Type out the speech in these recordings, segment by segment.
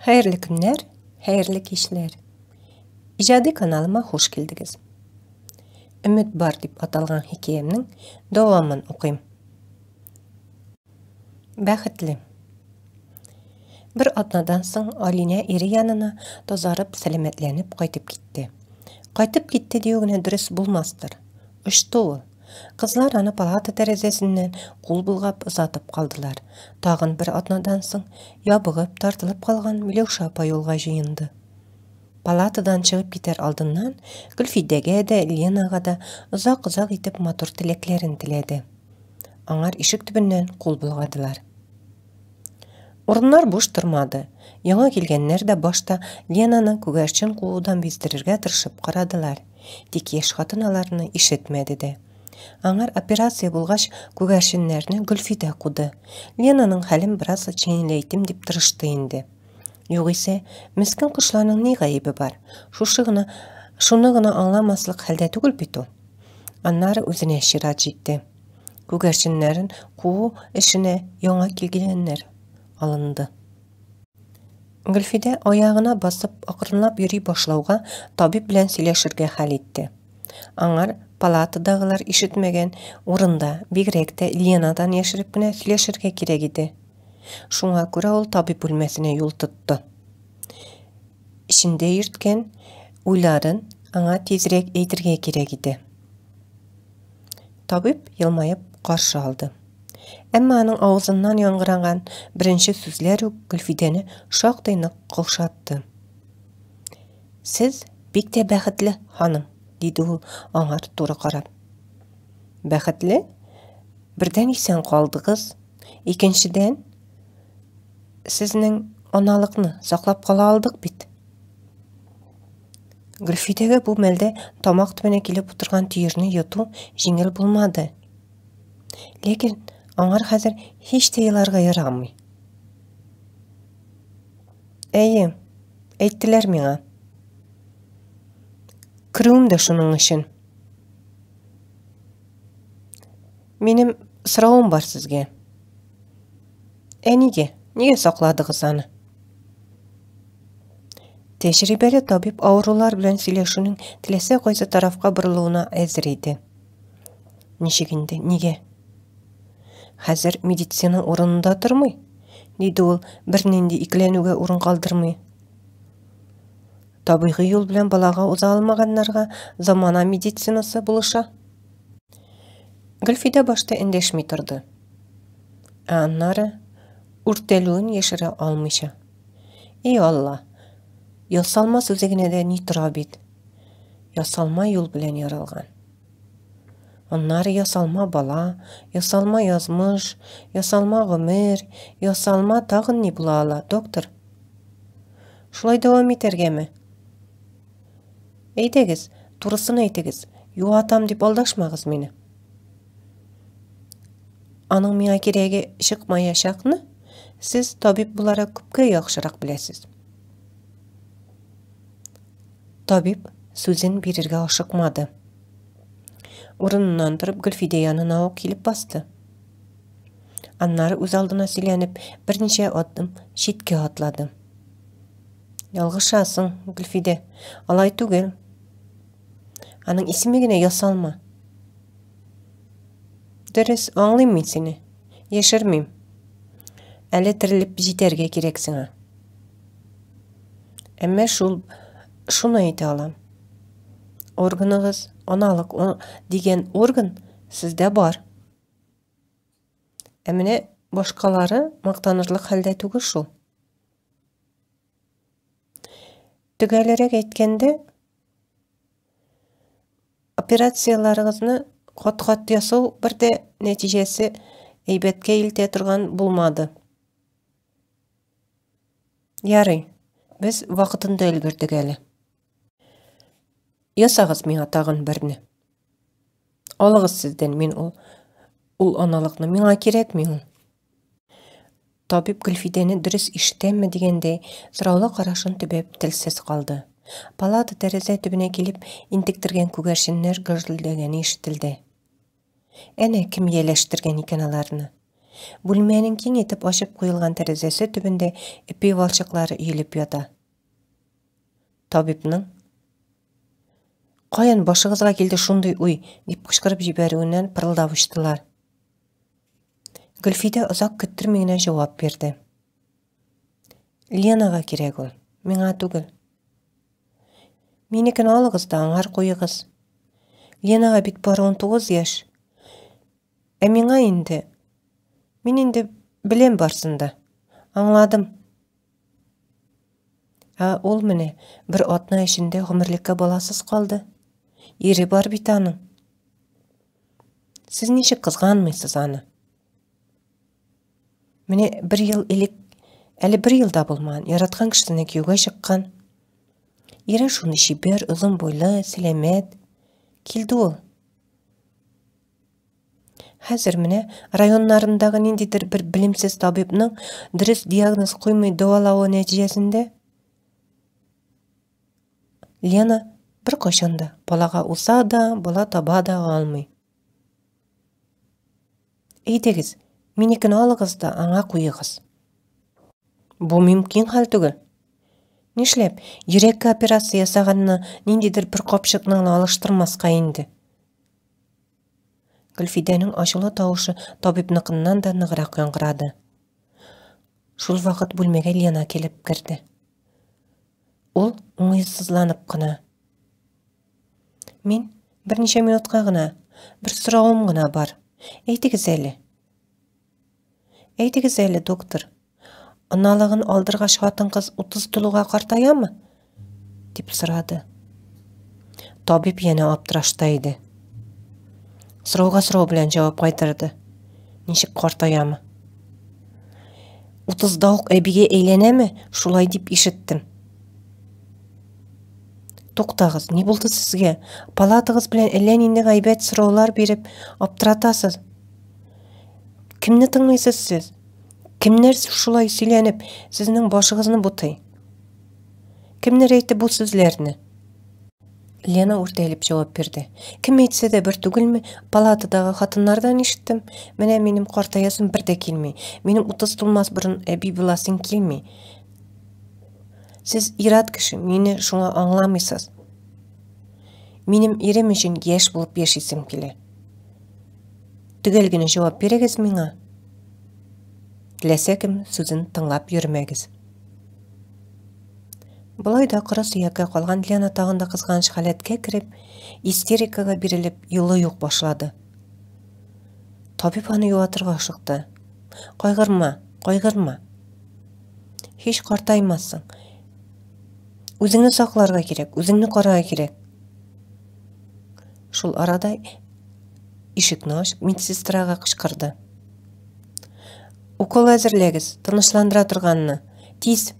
Hayırlı günler, hayırlı kişiler. İcadi kanalıma hoş geldiniz. Ümit Bar deb atalgan hikayemning davomini o'qiyim. Baxtli. Bir atnadan so'ng Alina eri yanına tozarib, salomatlanib qaytib ketdi. Qaytib ketdi degani durust bo'lmasdir. Uchdi u. Qizlar ana palata terazasidan qo'l bulg'ab uzatib qoldilar. Tag'in bir atnadan so'ng yopig'ib tortilib qolgan Milyosha opa yo'lga jiyindi. Palatadan çıkıp gider aldından Gülfide'ge de Lena'ga da uzak itip motor tileklerini tiledi. Anar ишік tübünden kol bulgadılar. Orunlar boş durmadı. Яңа келгенler de başta Lena'nın күгәрчен kuğudan bezdirirge tırışıp qaradılar. Тик еш хатыналарını işitmedi de. Аңар операция bulgaç күгәрченләрне Gülfide kudu. Lena'nın halin biraz çeyneleydim dip tırıştı indi. Yok ise, miskin kışlarının ne gaybi var? Şunu gına anlamaslık halde tügül bitu. Anları özüne şirat ciddi. Күгәрченнәрін kuğu işine yaңa kelgenler alındı. Gülfide ayağına basıp akırınlap yürüy başlauga tabip bilen sileşirge hal etti. Аңар palatadagılar işitmegen orında bigrekte Lena'dan yaşırıp bine sileşirge kirek idi. Şuna göre ol tabip bölmesine yol tuttu. İçinde yürtken uyların ağa tezirek eytirge kirek idi. Tabip yılmayıp karşı aldı. Emma anın ağzından yangırangan birinci sözler Gülfideni şaqtayını qılşattı. Siz bek de bəxtli hanım, dedi ol ağa doğru qarab. Bəxtli? Birden isen qaldığız, ikinciden sizning onalıqni saqlab qala aldık bit. Gülfidege bu melde tamaq tübüne kelip oturgan tüyürünü yutu jеңіл bulmadı. Lekin аңар hazır hiç teylarga yaramay. Eyi, eyttiler miňa. Kırıwım da şunun için. Menim sırawım var sizge. Nige sakladığız anı? Tecrübeli tabip avrular bilen sileşinin tilese koysa tarafka bırılığına ezir idi. Nişiginde, nige? Hazır meditsina orununda durmay? Dedi ol, birnindi iklenüge orun kaldırmay. Tabiği yol bilen balaga uza almaganlarga zamana meditsinası buluşa. Gülfide başta endeşmey turdu. Anları urtelüğün yeşire almışa. Ey Allah! Yasalma sözegine de ni turabit. Yasalma yol bilen yaralgan. Onları yasalma bala, yasalma yazmış, yasalma gümür, yasalma tağın ni bulala, doktor. Şulay devam etergemi? Eytegiz, turısını eytegiz. Yu atam dip aldaşmağız meni. Anın miňa keregi şıkmaya şakны, siz tabip bulara köpke yaxşırak bilesiz. Tabip sözün birirge aşıkmadı. Orunundan durup Gülfide yanına o kelip bastı. Anları öz aldına silenip birniçe adım şitke atladı. Yalgışasın Gülfide, alay tügel. Anın ismigine yasalma. Dürüs anlayayım men seni. Yaşırmayım. Әлі tirilip jiterge kereksina. Emme şunu ayta alam. Organıgız, onalık degen organ sizde bar. Emine başkaları maqtanırlık halde tügü şul. Tügelerek etkende operatsiyalarınızını qat yasau bir de neticesi eybetke ilte turgan bulmadı. Yarı, biz vaqtında elgirdik eli. Yasağız miňa tagın birini. Alığız sizden men ul analıqны miňa kerekmi? Tabip Gülfideni dürüs işitemme degende sırawla qaraşyn tübep tilsiz qaldı. Palata tereze tübüne kelip intiktirgen күгәрченler gırzıldegeni işitildi. Ene kim yeleştirgen eken alarını? Бүлменің кең етіп ашып қойылған терезесі түбінде ипей балшықлары үйіліп ята. Табипның «Қайын башығызға келді шундай уй» деп қышқырып жіберуінен пырылдап ұштылар. Гүлфиде ұзақ күттірмегенен жауап берді. «Ленаға керек ол, меңа түгіл. Менікін алығыз да аңғар қойығыз. Ленаға бит бар 19 яш. Меңа енді, мен енді білем барсында. Аңладым. Ол міне бір атна ішінде ғұмырлікке баласыз қалды. Ері бар бит аның. Сіз нешік қызғанмайсыз аны? Міне бір ел елік, әлі бір елда болмаған, яратқан кішісіне күйеуге шыққан. Ері шуны шебер, ұзын бойлы, сәлемет. Келді ол. Хәзір міне районларындағы нендейдір бір білімсіз табипның дұрыс диагноз қоймай дауалауы нәтижесінде Лена бір қашанда балаға уса да, бала таба да алмай. Әйдегіз, менікін алығыз да аңа қойығыз. Бұл мүмкін хал түгіл. Нешлеп, жүрек операция ясағанына нендейдір бір қопшықнан алыштырмасқа енді. Гүлфиденің ашылы тауышы табипнықыннан да нығырақ яңғырады. Шул вақыт бүлмеге Лена келіп кірді. Ол оңайсызланып қына. Мен бірнеше минутқа ғына, бір сұрауым ғына бар. Әйтігіз әлі, доктор. Аналығын алдырғаш хатын қыз 30 тұлуға қартая ма? Деп сұрады. Табип yana аптыраштайды. Сұрауға сұрау білән жауап қайтырды. Нешік қартая ма? 30 дауық әбіге әйлене ме? Шулай деп ишіттім. Тоқтағыз, не болды сізге? Палатығыз білән әлләнинді ғайбәт сұраулар беріп, аптыратасыз. Кімні тыңлайсыз сіз? Кімнер шулай сөйленіп, сіздің башығызны бұтай? Кімнер әйтті бұл сөзлеріні? Лена өртәліп жауап берді. Кім әйтсе де бір түгілмі? Палатадағы қатынлардан ешіттім. Менә менің қартаясын бірде келмей. Менің 30 тұлмас бұрын әбі біласын келмей. Сіз ират кіші, мені шуңа аңламайсыз. Менің ерем үшін еш болып ешесім келе. Түгелгені жауап берегіз меңа. Тілесе кім сөзін тыңлап жүрмегіз. Бұлайда құры сүйекке қалған Лена тағында қызғаныш халетке кіріп, истерикаға беріліп, юлы юқ башлады. Табип аны юатырға шықты. Қойғырма. Хеш қартаймасың. Өзіңні сақларға керек, өзіңні қорға керек. Шул арада ишікні ашып, медсестраға қышқырды. Укол әзірлегіз, тынышландыра тұрғанны. Тиз.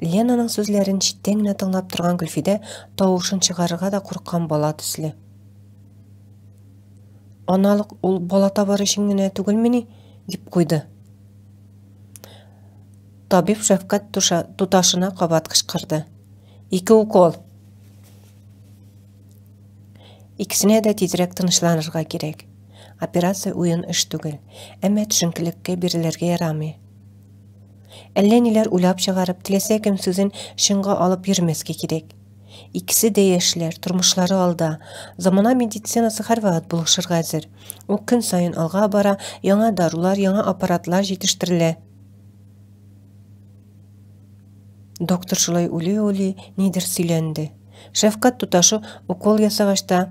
Ленаның сөзлерін шеттеңіне тыңлап тұрған Гүлфиде тауышын шығарыға да қорққан бала түслі. Аналық ол бала табар ішіңіне түгілмені деп қойды. Табип шәфкат туташына қабат қышқырды. 2 укол. Икісіне де тезірек тынышланырға керек. Операция ойын іш түгіл, әмә түшінкілікке берілерге ярамай. Әлләнелер уйлап шығарып, тілесе кім сөзін шыңға алып жүрмеске керек. Икісі де ешлер, тұрмышлары алда. Замана медицинасы һәр вақыт булышырға әзір. О күн сайын алға бара, яңа дарулар, яңа аппаратлар жетіштіріле. Доктор шулай ули нидер сөйленді. Шәфкат туташы укол ясағашта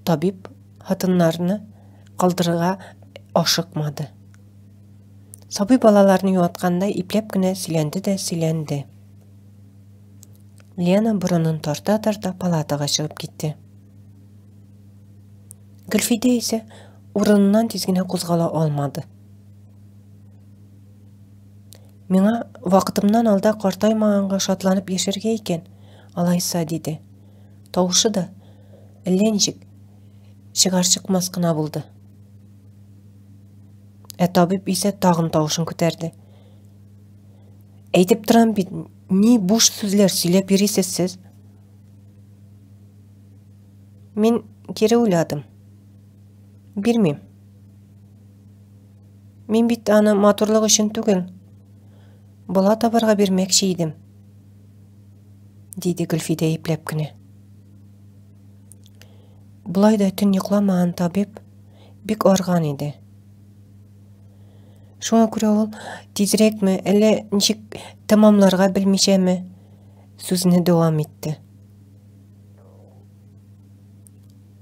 табип хатынларны қалдырға ашықмады. Сабый балаларны юатқандай иплеп кенә сөйленді. Лена бұрынын тарта палатаға шығып кетті. Гүлфиде ise урынынан тезгенә қозғала алмады. Миңа вақытымнан алда қартаймағанға шатланып ешерге екен, алайса деді. Тауышы да әлленшік шығар шықмас қына болды. Табип ise тағын тауышын көтерді. Әйтіп тұрам бит, не буш сөзлер сөйлеп бересіз сіз? Мен кері ойладым. Bilmem. Мен бит аны матурлык өчен түгел, бала табарга бермекчи идим, диде Гөлфиде ипләп кенә. Булай да төн йокламаган табиб бик арган иде. Шуңа күрә ул тизрәкме, әллә ничек тамамларга белмичәме, сүзне дәвам итте.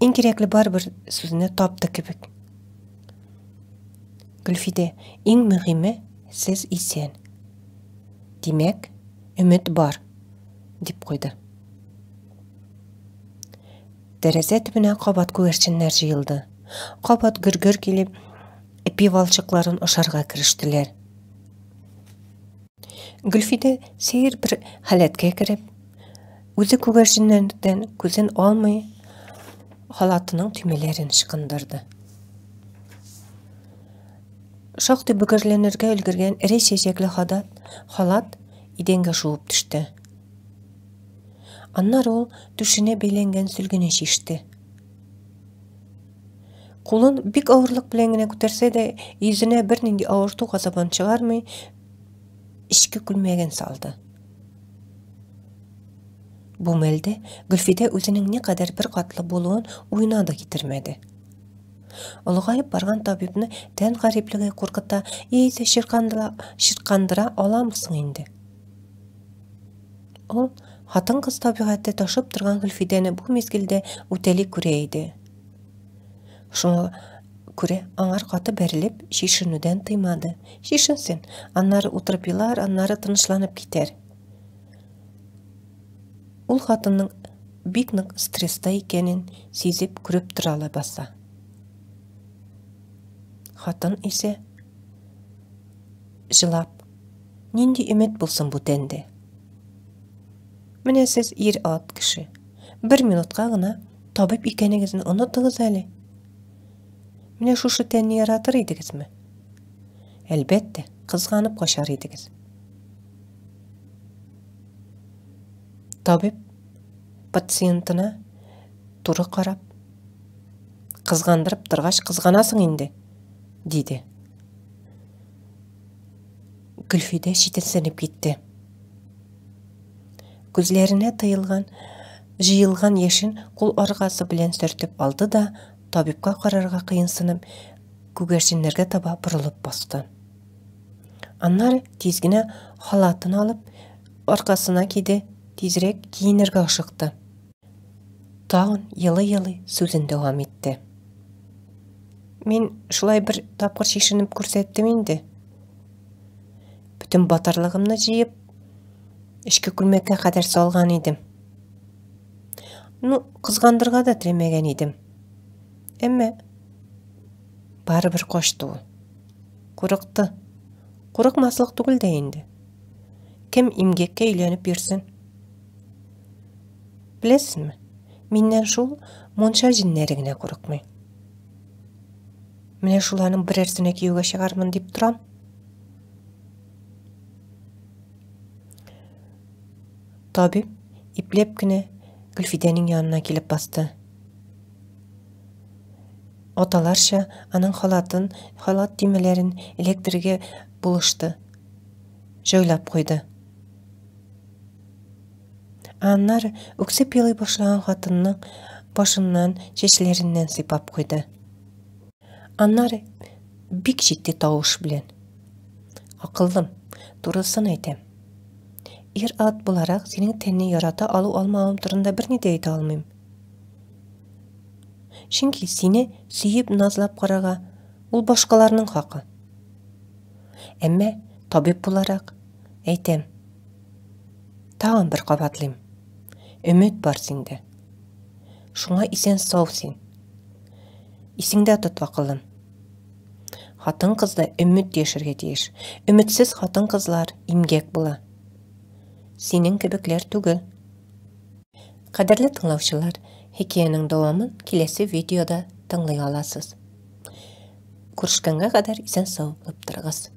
Иң кирәкле барбер сүзне тапты кебек. Гөлфиде, иң мөһиме сез исән. Димәк, өмет бар, дип куйды. Тәрәзә төбенә кабат күгәрченнәр җыелды. Кабат гөр-гөр килеп, эпи валчыкларын ашарга керештеләр. Гөлфиде сәер бер халәткә кереп, үзе күгәрченнәрдән күзен алмый, халатының төймәләрен ышкындырды. Шактый бөгәрләнергә өлгергән эре чәчәкле халат идәнгә шуып төште. Аннары ул түшенә бәйләнгән сөлгене чиште. Кулын бик авырлык белән генә күтәрсә дә, йөзенә бернинди авырту газабын чыгармый, ичке күлмәген салды. Бу мәлдә Гөлфиде үзенең никадәр бер катлы булуын уена да китермәде. Олыгайып барган табибны тән гариплеге куркыта, яисә ширкандыра аламысың инде. Ул хатын-кыз табигатьтә ташып торган Гөлфидәне бу мизгелдә үтәли күрә иде. Шуңа күрә аңар каты бәрелеп шишенүдән тыймады. Шишенсен, аннары утырып елар, аннары тынычланып китәр. Ул хатынның бик нык стресста икәнен сизеп күреп тора баса. Хатын исә җылап, нинди өмет булсын бу тәндә. Менә сез ир-ат кеше. 1 минутка гына табиб икәнегезне онытыгыз әле. Менә шушы тәнне яратыр идегезме? Әлбәттә, кызганып качар идегез. Табиб пациентына туры карап, кызгандырып торгач кызганасың инде, диде. Гөлфиде шитенсенеп китте. Күзләренә җыелган яшен кул аргасы белән сөртеп алды да, табибка карарга кыенсынып, күгәрченнәргә таба борылып басты. Аннары тиз генә халатын алып, аркасына киде, тизрәк киенергә ашыкты. Тагын елый-елый сүзен дәвам итте. Мин шулай бер тапкыр шишенеп күрсәттем инде. Бүтән батарлыгымны җыеп, ичке күлмәккә кадәр салган идем. Кызгандырга да теләмәгән идем. Әмма барыбер качты ул. Курыкты. Курыкмаслык түгел дә инде. Кем имгәккә өйләнеп йөрсен? Беләсезме? Миннән шул монша җиннәре генә курыкмый. Менә шуларның берәрсенә кияүгә чыгармын дип торам. Табиб ипләп кенә Гөлфидәнең янына килеп басты. Аталарча аның халат тимәләрен электрге булышты. Җайлап куйды. Аннары үксеп елый башлаган хатынның башыннан, чәчләреннән сыйпап куйды. Аннары бик җитди тавыш белән: Акыллым, турысын әйтәм. Ир-ат буларак синең тәнне ярата алу-алмавым турында берни дә әйтә алмыйм. Чөнки сине сөеп назлап карарга ул башкаларның хакы. Әмма табиб буларак әйтәм. Тагын бер кабатлыйм. Өмет бар синдә. Шуңа исән сау син. Исеңдә тот, акыллым. Хатын-кызда өмет яшәргә тиеш. Өметсез хатын-кызлар имгәк була. Синең кебекләр түгел. Кадерле тыңлаучылар, хикәянең дәвамын киләсе видеода тыңлый аласыз. Күрешкәнгә кадәр исән сау булып торыгыз.